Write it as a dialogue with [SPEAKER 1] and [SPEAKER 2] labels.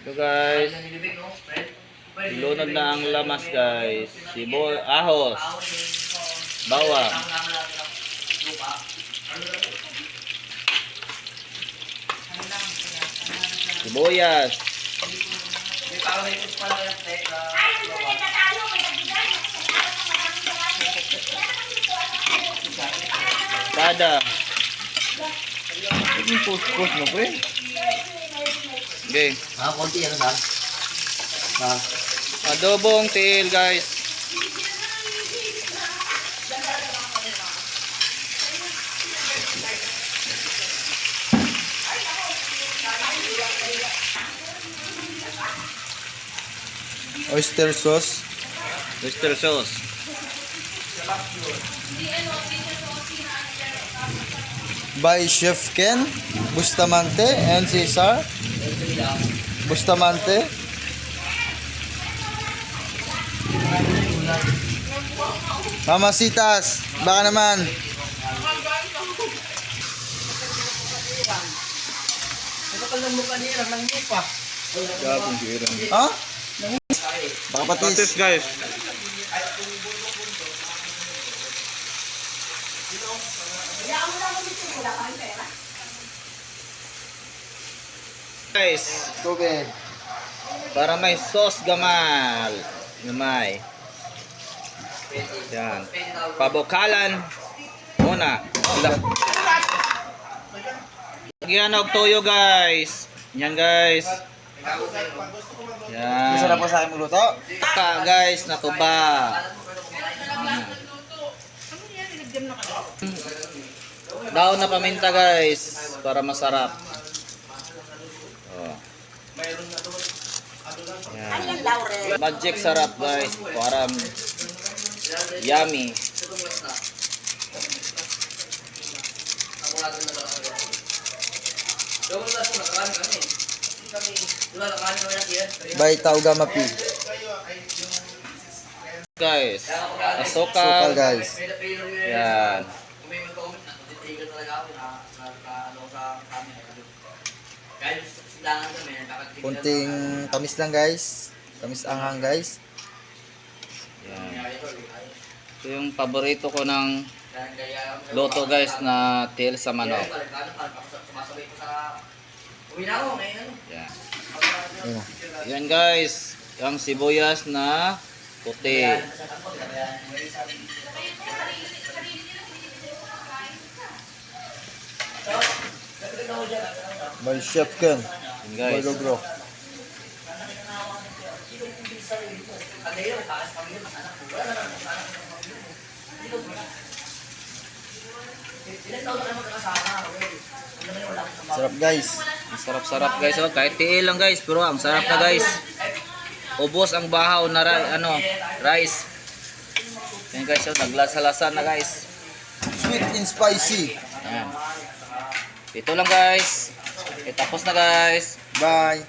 [SPEAKER 1] Ito guys, ilunod na ang lamas guys. Ahos, bawang, sibuyas, sada.
[SPEAKER 2] Yung post-post mo, pre.
[SPEAKER 1] Okay.
[SPEAKER 2] Konti yan, ba?
[SPEAKER 1] Adobong tiil guys.
[SPEAKER 2] Oyster sauce.
[SPEAKER 1] Oyster sauce.
[SPEAKER 2] By Chef Ken. Bustamante and Cesar. Bustamante. Mamasitas. Baka naman. Ha? Baka patis.
[SPEAKER 1] Guys. Guys,
[SPEAKER 2] Tubig.
[SPEAKER 1] para may sauce gamay. Yan. Pabukalan muna. Lagyan og toyo guys. Yan guys. Yan.
[SPEAKER 2] Masarap pa sa akin magluto.
[SPEAKER 1] Guys, natuba. Daon na paminta guys para masarap. Oh. Yan. Magic sarap guys, para yummy.
[SPEAKER 2] By Tauga Mapi.
[SPEAKER 1] Guys,
[SPEAKER 2] Sukal
[SPEAKER 1] asukal.
[SPEAKER 2] guys.
[SPEAKER 1] Yan.
[SPEAKER 2] Kunting tamis lang guys. Tamis anghang guys.
[SPEAKER 1] Yan. Ito yung paborito ko ng loto guys na tail sa manok. Yan.
[SPEAKER 2] Ayun.
[SPEAKER 1] Yan guys, yung sibuyas na puti.
[SPEAKER 2] By Chef Ken.
[SPEAKER 1] Yan guys.
[SPEAKER 2] Bro. Sarap guys.
[SPEAKER 1] Ang sarap-sarap guys, oh. Kahit tiil lang guys, pero ang sarap na guys. Ubos ang bahaw na rice. Yan guys, oh, naglasa-lasa na guys.
[SPEAKER 2] Sweet and spicy.
[SPEAKER 1] Yan. Ito lang guys. Tapos na guys.
[SPEAKER 2] Bye.